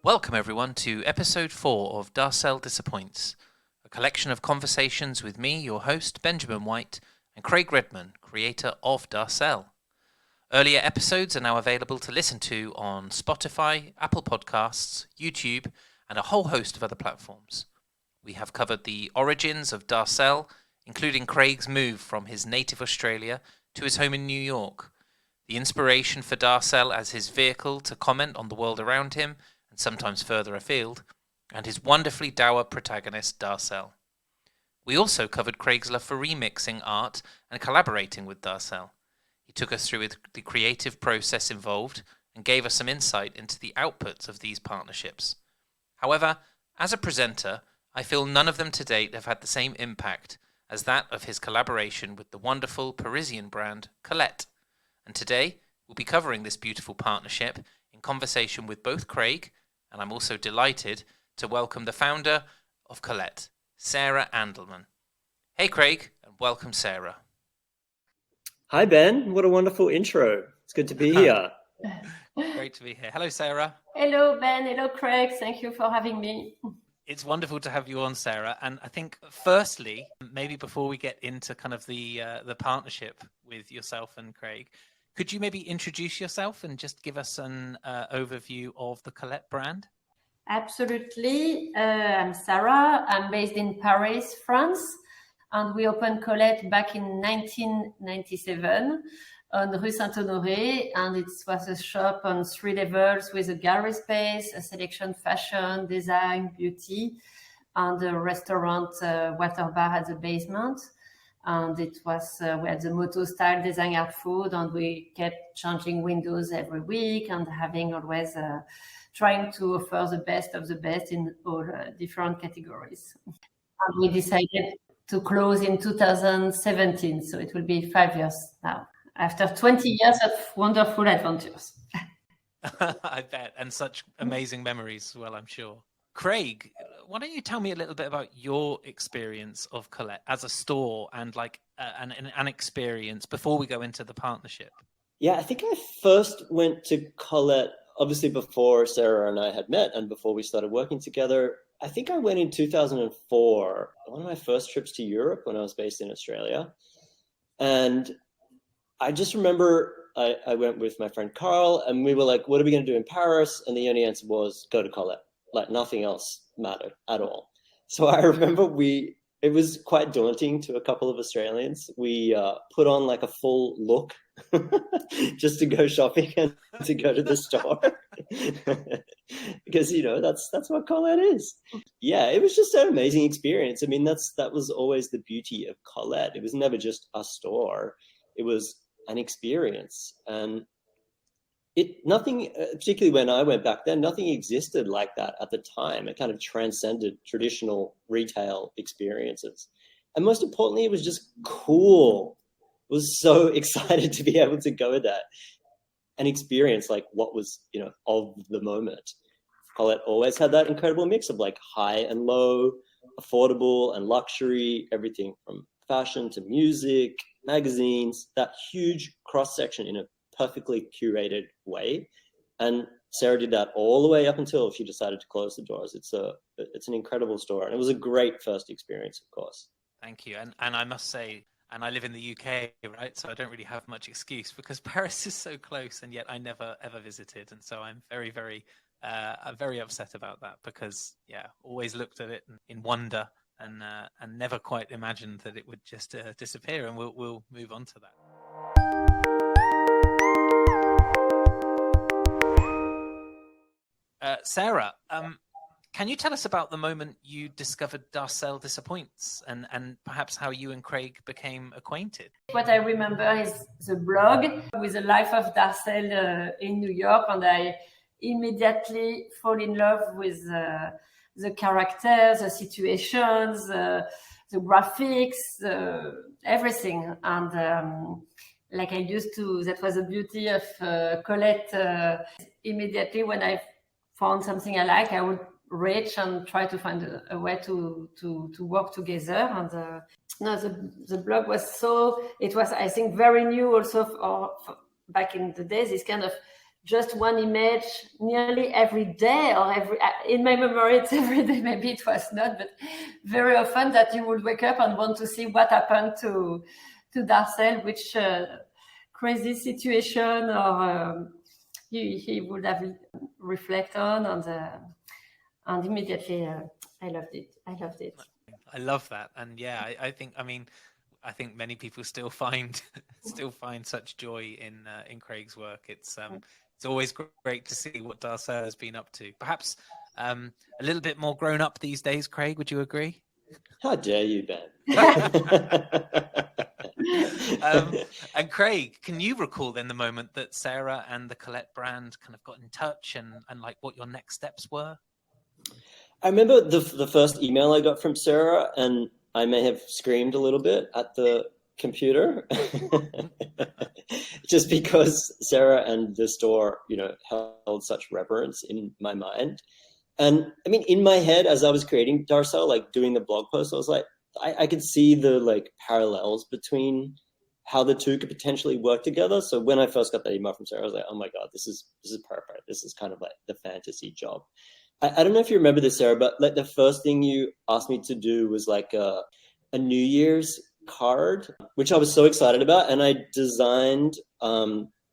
Welcome everyone to episode 4 of Darcel Disappoints, a collection of conversations with me, your host, Benjamin White, and Craig Redman, creator of Darcel. Earlier episodes are now available to listen to on Spotify, Apple Podcasts, YouTube, and a whole host of other platforms. We have covered the origins of Darcel, including Craig's move from his native Australia to his home in New York, the inspiration for Darcel as his vehicle to comment on the world around him, and sometimes further afield, and his wonderfully dour protagonist, Darcel. We also covered Craig's love for remixing art and collaborating with Darcel. He took us through the creative process involved and gave us some insight into the outputs of these partnerships. However, as a presenter, I feel none of them to date have had the same impact as that of his collaboration with the wonderful Parisian brand Colette. And today, we'll be covering this beautiful partnership in conversation with both Craig, and I'm also delighted to welcome the founder of Colette, Sarah Andelman. Hey Craig, and welcome Sarah. Hi Ben, what a wonderful intro. It's good to be here. Great to be here. Hello Sarah. Hello Ben, hello Craig, thank you for having me. It's wonderful to have you on, Sarah. And I think firstly, maybe before we get into kind of the partnership with yourself and Craig, could you maybe introduce yourself and just give us an overview of the Colette brand? Absolutely. I'm Sarah. I'm based in Paris, France. And we opened Colette back in 1997 on Rue Saint-Honoré. And it was a shop on 3 levels with a gallery space, a selection fashion, design, beauty, and a restaurant, water bar at the basement. And it was, we had the motto style, design, art, food, and we kept changing windows every week and having always trying to offer the best of the best in all different categories. And we decided to close in 2017, so it will be 5 years now, after 20 years of wonderful adventures. I bet, and such amazing memories as well, I'm sure. Craig, why don't you tell me a little bit about your experience of Colette as a store and like an experience before we go into the partnership? Yeah, I think I first went to Colette, obviously before Sarah and I had met and before we started working together. I think I went in 2004, one of my first trips to Europe when I was based in Australia. And I just remember I went with my friend Carl and we were like, what are we going to do in Paris? And the only answer was go to Colette. Like nothing else mattered at all. So I remember it was quite daunting to a couple of Australians. We put on like a full look just to go shopping and to go to the store because, that's what Colette is. Yeah, it was just an amazing experience. I mean, that was always the beauty of Colette. It was never just a store. It was an experience. And nothing, particularly when I went back then, nothing existed like that at the time. It kind of transcended traditional retail experiences. And most importantly, it was just cool. I was so excited to be able to go there and experience like what was, of the moment. Colette always had that incredible mix of like high and low, affordable and luxury, everything from fashion to music, magazines, that huge cross-section in a perfectly curated way. And Sarah did that all the way up until she decided to close the doors. It's an incredible store. And it was a great first experience, of course. Thank you. And I must say, and I live in the UK, right? So I don't really have much excuse because Paris is so close and yet I never ever visited. And so I'm very, very, very upset about that because, always looked at it in wonder and never quite imagined that it would just disappear. And we'll move on to that. Sarah, can you tell us about the moment you discovered Darcel Disappoints and perhaps how you and Craig became acquainted? What I remember is the blog with the life of Darcel in New York, and I immediately fall in love with the characters, the situations, the graphics, everything. And like I used to, that was the beauty of Colette. Immediately when I found something I like, I would reach and try to find a way to work together. And the blog was it was, I think, very new also for back in the days, this kind of just one image nearly every day, or in my memory it's every day, maybe it was not, but very often that you would wake up and want to see what happened to Darcel, which crazy situation, or he would have reflect on, and immediately I loved it. I love that. And yeah, I think many people still find such joy in Craig's work. It's always great to see what Darcel has been up to. Perhaps a little bit more grown up these days, Craig. Would you agree? How dare you, Ben? And Craig, can you recall then the moment that Sarah and the Colette brand kind of got in touch and like what your next steps were? I remember the first email I got from Sarah, and I may have screamed a little bit at the computer just because Sarah and the store, held such reverence in my mind. And I mean, in my head, as I was creating Darcel, like doing the blog post, I was like, I could see the like parallels between how the two could potentially work together. So when I first got that email from Sarah, I was like, oh my God, this is perfect. This is kind of like the fantasy job. I don't know if you remember this, Sarah, but like the first thing you asked me to do was like a New Year's card, which I was so excited about. And I designed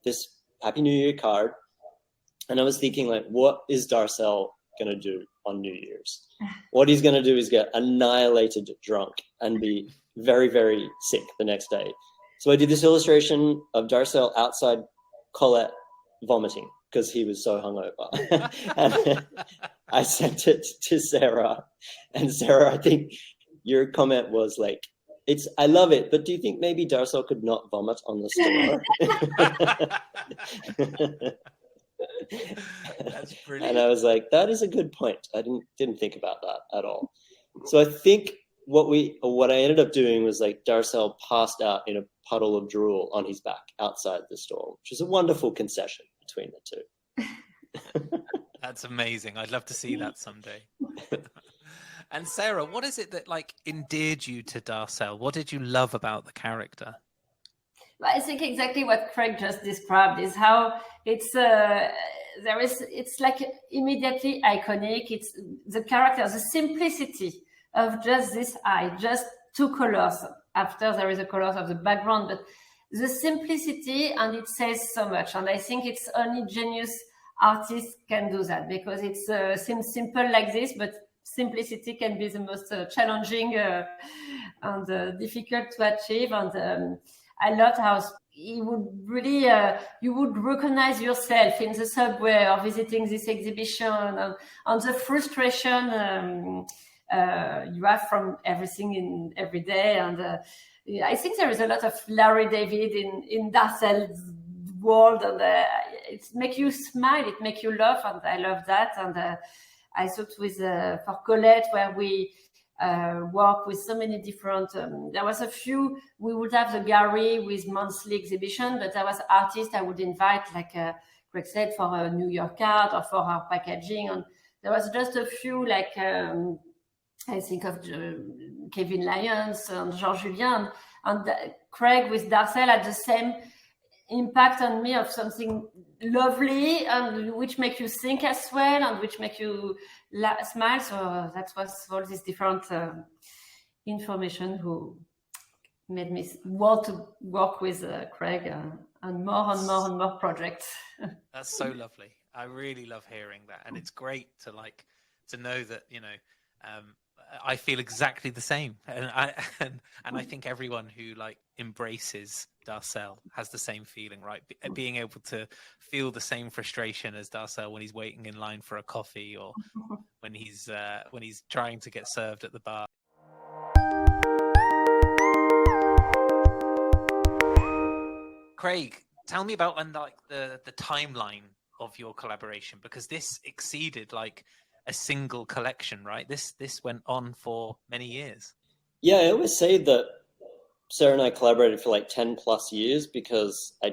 this Happy New Year card. And I was thinking, like, what is Darcel going to do on New Year's? What he's going to do is get annihilated drunk and be very, very sick the next day. So I did this illustration of Darcel outside Colette vomiting because he was so hungover. And I sent it to Sarah. And Sarah, I think your comment was like, I love it, but do you think maybe Darcel could not vomit on the store? That's brilliant. And I was like, that is a good point. I didn't think about that at all. So I think what I ended up doing was like Darcel passed out in a puddle of drool on his back outside the store, which is a wonderful concession between the two. That's amazing. I'd love to see that someday. And Sarah, what is it that like endeared you to Darcel? What did you love about the character? I think exactly what Craig just described is how it's like immediately iconic. It's the character, the simplicity of just this eye, just two colors. After there is a color of the background, but the simplicity, and it says so much. And I think it's only genius artists can do that, because it seems simple like this, but simplicity can be the most challenging and difficult to achieve. And I loved how it would really, you would recognize yourself in the subway or visiting this exhibition, and the frustration you have from everything in every day. And I think there is a lot of Larry David in Darcel's world, and it makes you smile, it makes you laugh, and I love that. And I thought with for Colette, where we work with so many different, there was a few, we would have the gallery with monthly exhibition, but there was artists I would invite, like Greg said, for a New York card or for our packaging. And there was just a few, like I think of Kevin Lyons and Jean Julien, and Craig with Darcel had the same impact on me of something lovely, and which make you think as well, and which make you smile. So that was all this different information who made me want to work with Craig and more projects. That's so lovely. I really love hearing that, and it's great to know that I feel exactly the same, and I think everyone who embraces Darcel has the same feeling, right? Being able to feel the same frustration as Darcel when he's waiting in line for a coffee, or when he's trying to get served at the bar. Craig, tell me about the timeline of your collaboration, because this exceeded a single collection, right? This went on for many years. Yeah, I always say that Sarah and I collaborated for 10 plus years, because I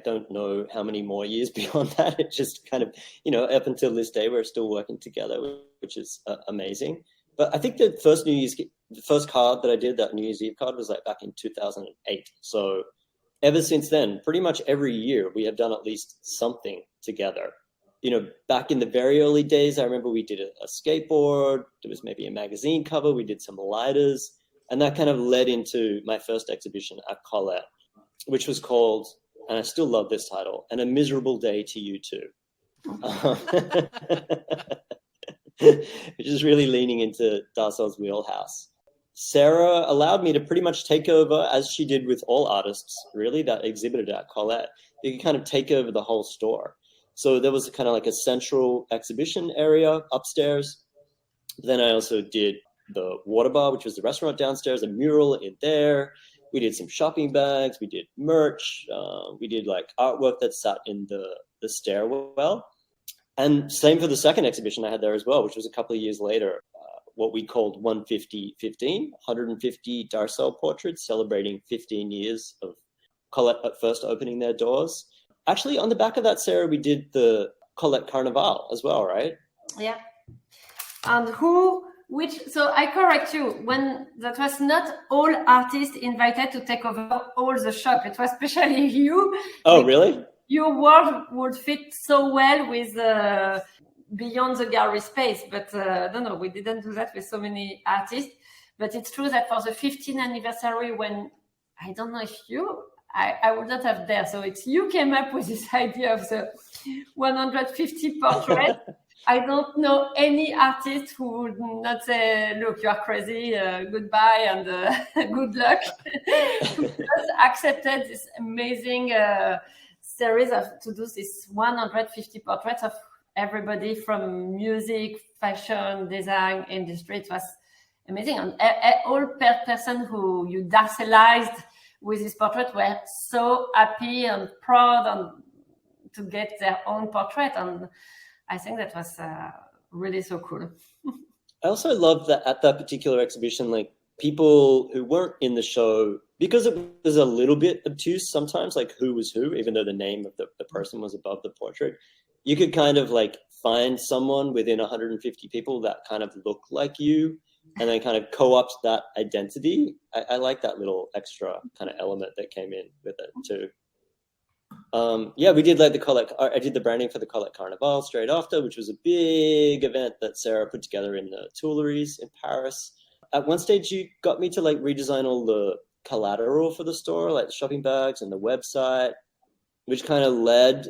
don't know how many more years beyond that. It just kind of, up until this day, we're still working together, which is amazing. But I think the first card that I did, that New Year's Eve card, was back in 2008. So ever since then, pretty much every year, we have done at least something together. Back in the very early days, I remember we did a skateboard. There was maybe a magazine cover. We did some lighters. And that kind of led into my first exhibition at Colette, which was called, and I still love this title, And a Miserable Day to You Too. Which is really leaning into Darcel's wheelhouse. Sarah allowed me to pretty much take over, as she did with all artists, really, that exhibited at Colette. You could kind of take over the whole store. So there was kind of like a central exhibition area upstairs. Then I also did the water bar, which was the restaurant downstairs, a mural in there. We did some shopping bags. We did merch. We did like artwork that sat in the stairwell. And same for the second exhibition I had there as well, which was a couple of years later, what we called 150 Darcel portraits, celebrating 15 years of Colette at first opening their doors. Actually, on the back of that, Sarah, we did the Colette Carnival as well, right? Yeah. And so I correct you, when that was not all artists invited to take over all the shop. It was especially you. Oh, really? Your work would fit so well with beyond the gallery space. But no, we didn't do that with so many artists. But it's true that for the 15th anniversary, when, I don't know if I would not have there. So it's you came up with this idea of the 150 portraits. I don't know any artist who would not say, look, you are crazy, goodbye and good luck. Just accepted this amazing series to do this 150 portraits of everybody from music, fashion, design, industry. It was amazing. And all person who you Darcelized with this portrait were so happy and proud and to get their own portrait. And I think that was really so cool. I also love that at that particular exhibition, like people who weren't in the show, because it was a little bit obtuse sometimes, like who was who, even though the name of the person was above the portrait, you could kind of like find someone within 150 people that kind of looked like you and then kind of co-opt that identity. I like that little extra kind of element that came in with it too. Yeah, we did like I did the branding for the Colette Carnival straight after, which was a big event that Sarah put together in the Tuileries in Paris. At one stage, you got me to like redesign all the collateral for the store, like the shopping bags and the website, which kind of led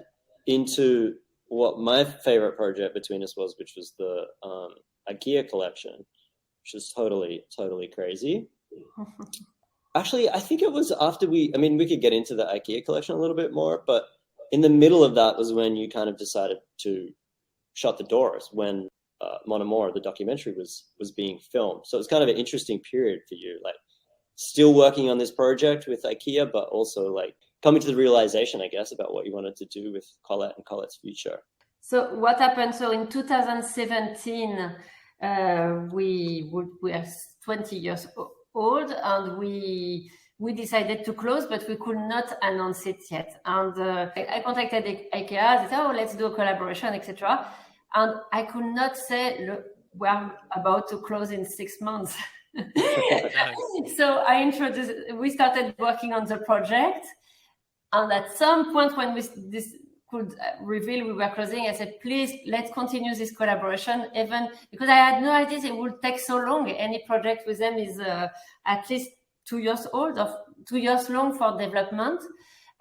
into what my favorite project between us was, which was the IKEA collection, which was totally crazy. Actually, I think it was after we could get into the IKEA collection a little bit more, but in the middle of that was when you kind of decided to shut the doors, when Mon Amour, the documentary, was being filmed. So it's kind of an interesting period for you, like still working on this project with IKEA, but also like coming to the realization, I guess, about what you wanted to do with Colette and Colette's future. So what happened? So in 2017, we were 20 years old, and we decided to close, but we could not announce it yet. And I contacted IKEA. They said, "Oh, let's do a collaboration, etc." And I could not say, "Look, we're about to close in 6 months." So we started working on the project, and at some point when this could reveal we were closing, I said, please, let's continue this collaboration, even because I had no idea it would take so long. Any project with them is at least 2 years old, or 2 years long for development.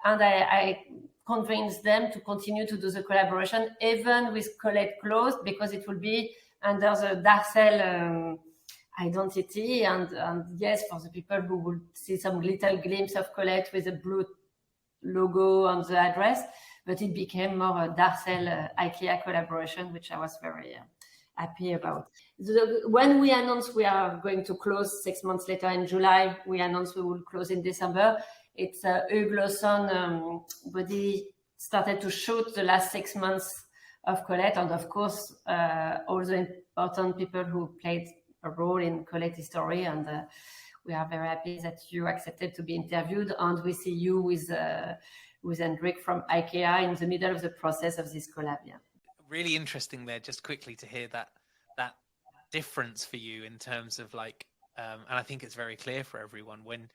And I convinced them to continue to do the collaboration, even with Colette closed, because it will be under the Darcel identity. And yes, for the people who would see some little glimpse of Colette with a blue logo on the address, but it became more a Darcel IKEA collaboration, which I was very happy about. When we announced we are going to close 6 months later in July, we announced we will close in December. It's Hugues Lawson body started to shoot the last 6 months of Colette, and of course all the important people who played a role in Colette history, and we are very happy that you accepted to be interviewed, and we see you with Hendrik from IKEA in the middle of the process of this collab. Yeah. Really interesting there, just quickly to hear that difference for you in terms of like, and I think it's very clear for everyone, when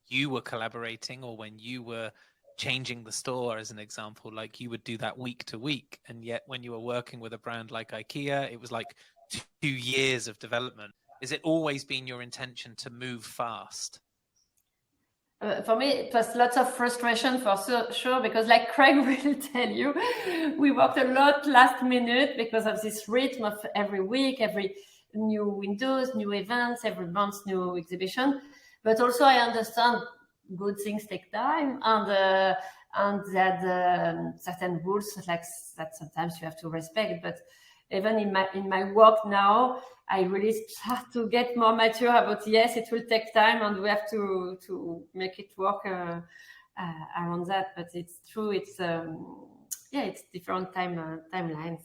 you were collaborating or when you were changing the store, as an example, like you would do that week to week. And yet when you were working with a brand like IKEA, it was like 2 years of development. Is it always been your intention to move fast? For me, it was lots of frustration for sure, because like Craig will tell you, we worked a lot last minute because of this rhythm of every week, every new windows, new events, every month, new exhibition. But also I understand good things take time, and that certain rules like that sometimes you have to respect. But even in my work now, I really start to get more mature about, yes, it will take time and we have to make it work around that. But it's true, it's it's different timelines.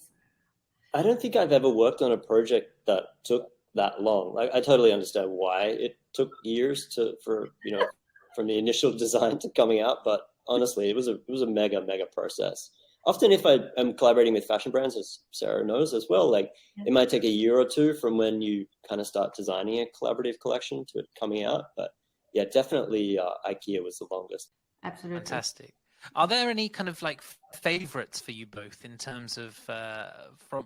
I don't think I've ever worked on a project that took that long. Like, I totally understand why it took years from the initial design to coming out, but honestly, it was a mega process. Often if I am collaborating with fashion brands, as Sarah knows as well, like it might take a year or two from when you kind of start designing a collaborative collection to it coming out. But yeah, definitely IKEA was the longest. Absolutely. Fantastic. Are there any kind of like favorites for you both in terms of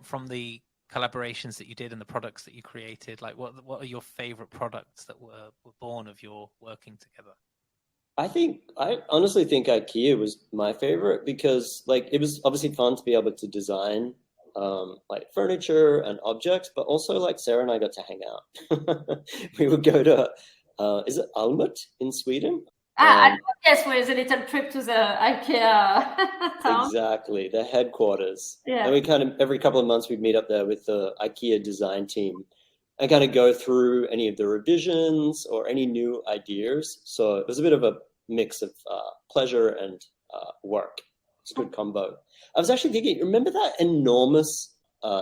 from the collaborations that you did and the products that you created? Like what are your favorite products that were born of your working together? I honestly think IKEA was my favorite because like it was obviously fun to be able to design like furniture and objects, but also like Sarah and I got to hang out. We would go to is it Almut in Sweden? Yes, where is a little trip to the IKEA town. Exactly, the headquarters. Yeah. And we kind of every couple of months we'd meet up there with the IKEA design team and kind of go through any of the revisions or any new ideas. So it was a bit of a mix of pleasure and work. It's a good combo. I was actually thinking, remember that enormous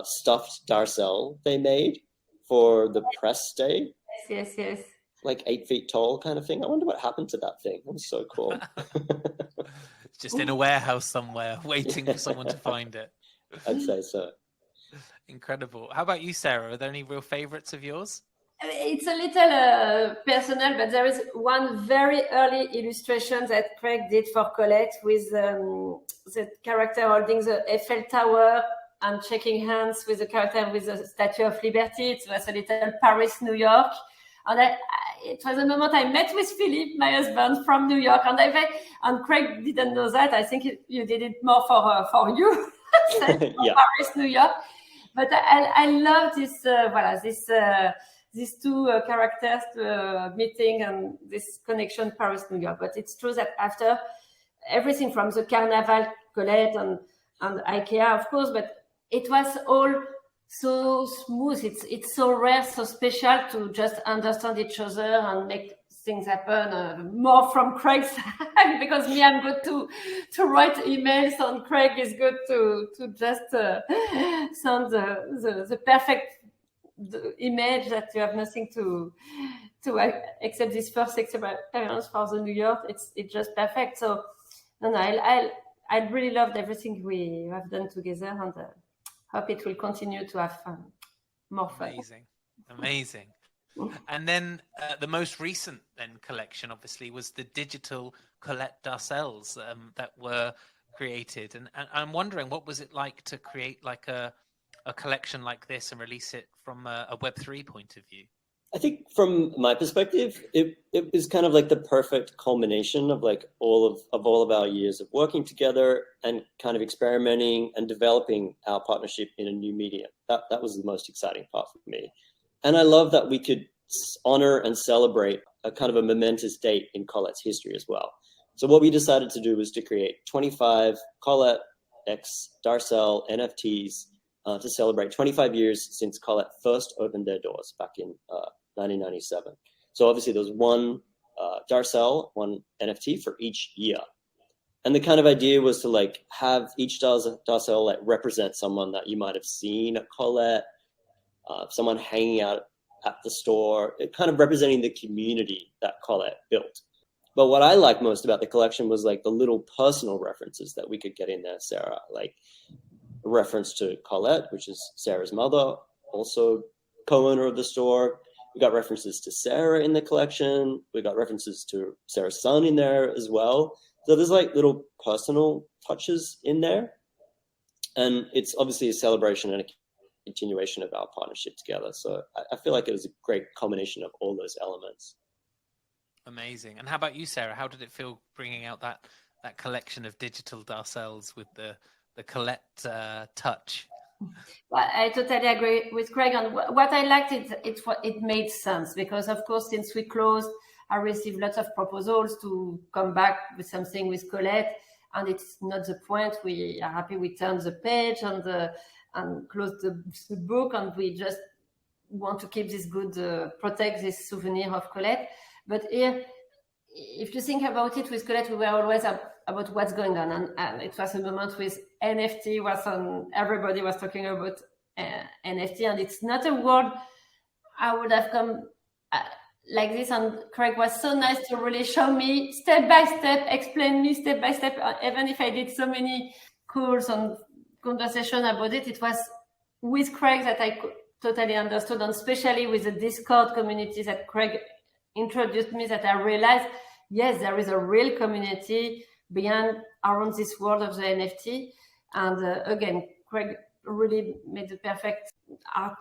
stuffed Darcel they made for the press day? Yes. Like 8 feet tall kind of thing. I wonder what happened to that thing. That was so cool. It's just in a warehouse somewhere waiting for someone to find it. I'd say so. Incredible. How about you, Sarah? Are there any real favorites of yours? It's a little personal, but there is one very early illustration that Craig did for Colette with the character holding the Eiffel Tower and shaking hands with the character with the Statue of Liberty. It was a little Paris, New York. And it was a moment I met with Philippe, my husband, from New York. And Craig didn't know that. I think you did it more for you than for Yeah. Paris, New York. But I love this, these two characters meeting and this connection, Paris, New York. But it's true that after everything from the Carnaval, Colette, and IKEA, of course, but it was all so smooth. It's so rare, so special to just understand each other and make things happen more from Craig's side, because me, I'm good to write emails, and Craig is good to just send the perfect image that you have nothing to except this first experience for the New York. It's just perfect. So I really loved everything we have done together, and hope it will continue to have more fun. Amazing. And then the most recent collection, obviously, was the digital Colette Darcels that were created. And I'm wondering, what was it like to create like a collection like this and release it from a Web3 point of view? I think from my perspective, it was kind of like the perfect culmination of like all of our years of working together and kind of experimenting and developing our partnership in a new medium. That was the most exciting part for me. And I love that we could honor and celebrate a kind of a momentous date in Colette's history as well. So what we decided to do was to create 25 Colette X Darcel NFTs to celebrate 25 years since Colette first opened their doors back in 1997. So obviously there's one Darcel, one NFT for each year. And the kind of idea was to like have each Darcel like represent someone that you might have seen at Colette, someone hanging out at the store, kind of representing the community that Colette built. But what I like most about the collection was like the little personal references that we could get in there, Sarah, like a reference to Colette, which is Sarah's mother, also co-owner of the store, We got references to Sarah in the collection. We got references to Sarah's son in there as well. So there's like little personal touches in there. And it's obviously a celebration and a continuation of our partnership together. So I feel like it was a great combination of all those elements. Amazing. And how about you, Sarah? How did it feel bringing out that collection of digital Darcels with the colette touch? Well, I totally agree with Craig. And what I liked it made sense, because of course, since we closed, I received lots of proposals to come back with something with Colette, and it's not the point. We are happy we turned the page and closed the book, and we just want to keep this good, protect this souvenir of Colette. But here, if you think about it, with Colette, we were always about what's going on, and it was a moment with NFT was on. Everybody was talking about NFT, and it's not a word I would have come like this. And Craig was so nice to really show me step by step, explain me step by step. Even if I did so many calls and conversation about it, it was with Craig that I totally understood, and especially with the Discord community that Craig introduced me, that I realized, yes, there is a real community around this world of the NFT. And again, Craig really made the perfect art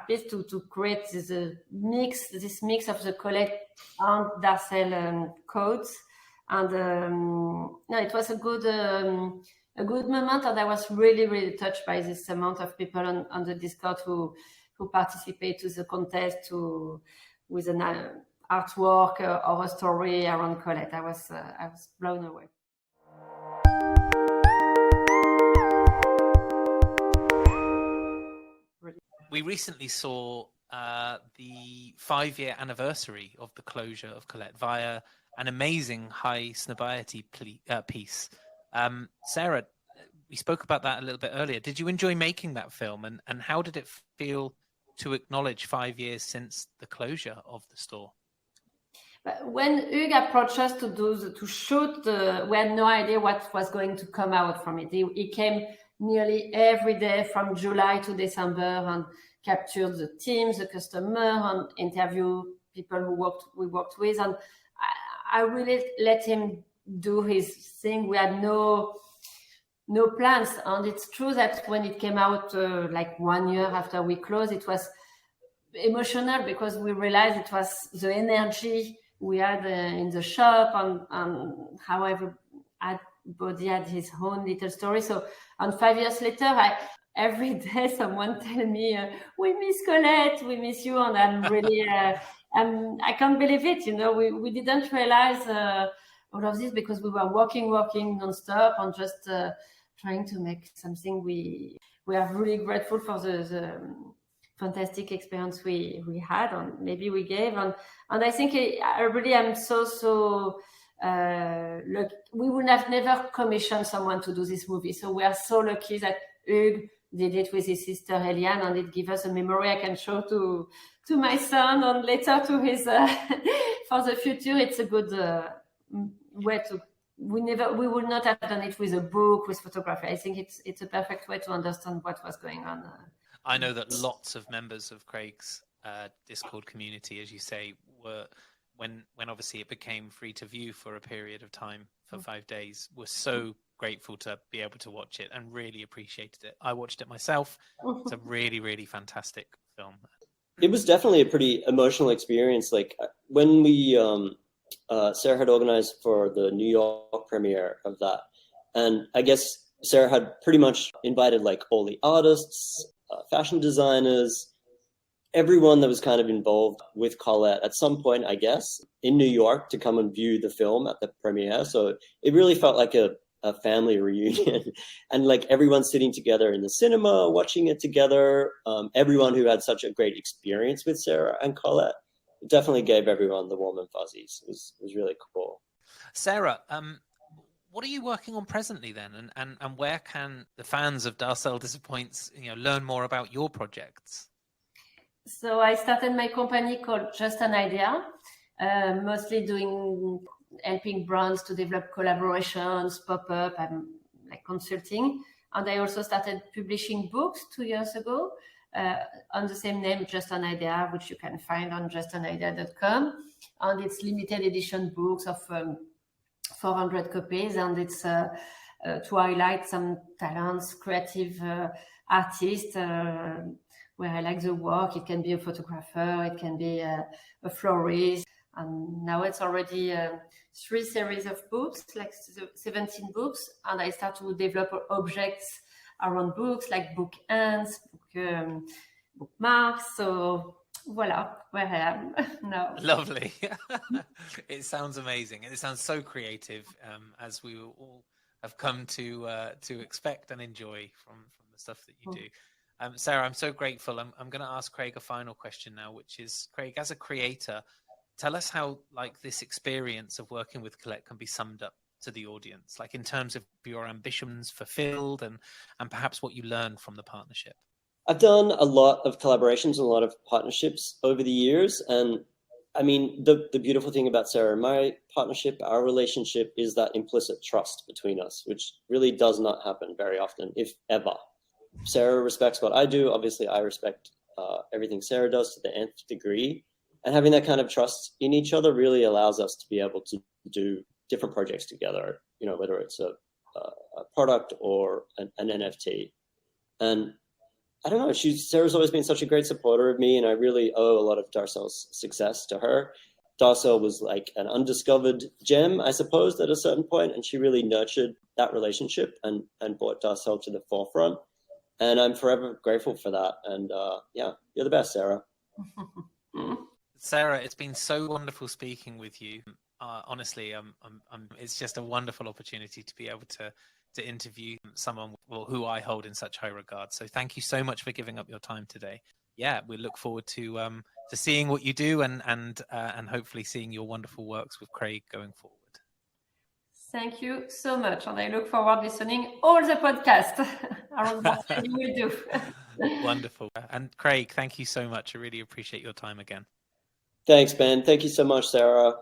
piece to create this mix of the Colette and Darcel codes. And it was a good moment, and I was really, really touched by this amount of people on the Discord who participate to the contest with an artwork or a story around Colette. I was blown away. We recently saw the 5-year anniversary of the closure of Colette via an amazing high snobiety piece. Sarah, we spoke about that a little bit earlier. Did you enjoy making that film, and how did it feel to acknowledge 5 years since the closure of the store? When Hugues approached us to shoot, we had no idea what was going to come out from it. He came nearly every day from July to December and captured the teams, the customer, and interview people we worked with. And I really let him do his thing. We had no plans. And it's true that when it came out like 1 year after we closed, it was emotional, because we realized it was the energy we had in the shop, and how everybody had his own little story. So, and 5 years later, every day someone tell me, we miss Colette, we miss you, and I'm really, I can't believe it. We didn't realize all of this, because we were working nonstop and just trying to make something. We are really grateful for the fantastic experience we had, and maybe we gave, and I think I really am so look, we would have never commissioned someone to do this movie. So we are so lucky that Hugues did it with his sister Eliane, and it gives us a memory I can show to my son, and later to his for the future. It's a good way to. We would not have done it with a book, with photography. I think it's a perfect way to understand what was going on. I know that lots of members of Craig's Discord community, as you say, were when obviously it became free to view for a period of time for 5 days, were so grateful to be able to watch it and really appreciated it. I watched it myself. It's a really, really fantastic film. It was definitely a pretty emotional experience. Like when we Sarah had organized for the New York premiere of that, and I guess Sarah had pretty much invited like all the artists, fashion designers, everyone that was kind of involved with Colette at some point, I guess, in New York to come and view the film at the premiere. So it really felt like a family reunion, and like everyone sitting together in the cinema, watching it together. Everyone who had such a great experience with Sarah and Colette, it definitely gave everyone the warm and fuzzies. It was really cool. Sarah, what are you working on presently then, and where can the fans of Darcel Disappoints learn more about your projects? So I started my company called Just an Idea, mostly helping brands to develop collaborations, pop-up, and like consulting. And I also started publishing books 2 years ago. on the same name, Just an Idea, which you can find on justanidea.com. And it's limited edition books of 400 copies, and it's to highlight some talents, creative artists, where I like the work. It can be a photographer, it can be a florist. And now it's already 3 series of books, like 17 books. And I start to develop objects around books, like book ends, bookmarks. So voila, where I am now. Lovely. It sounds amazing. It sounds so creative, as we all have come to expect and enjoy from the stuff that you do. Sarah, I'm so grateful. I'm going to ask Craig a final question now, which is, Craig, as a creator, tell us how this experience of working with Colette can be summed up to the audience, in terms of your ambitions fulfilled and perhaps what you learned from the partnership. I've done a lot of collaborations and a lot of partnerships over the years. And I mean, the beautiful thing about Sarah and my partnership, our relationship, is that implicit trust between us, which really does not happen very often, if ever. Sarah respects what I do. Obviously, I respect everything Sarah does to the nth degree. And having that kind of trust in each other really allows us to be able to do different projects together, whether it's a product or an NFT. And I don't know, Sarah's always been such a great supporter of me, and I really owe a lot of Darcel's success to her. Darcel was like an undiscovered gem, I suppose, at a certain point, and she really nurtured that relationship and brought Darcel to the forefront. And I'm forever grateful for that. And you're the best, Sarah. Sarah, it's been so wonderful speaking with you. Honestly, it's just a wonderful opportunity to be able to interview someone who I hold in such high regard. So thank you so much for giving up your time today. Yeah, we look forward to seeing what you do and hopefully seeing your wonderful works with Craig going forward. Thank you so much, and I look forward to listening all the podcasts around what you will do. Wonderful. And Craig, thank you so much. I really appreciate your time again. Thanks, Ben. Thank you so much, Sarah.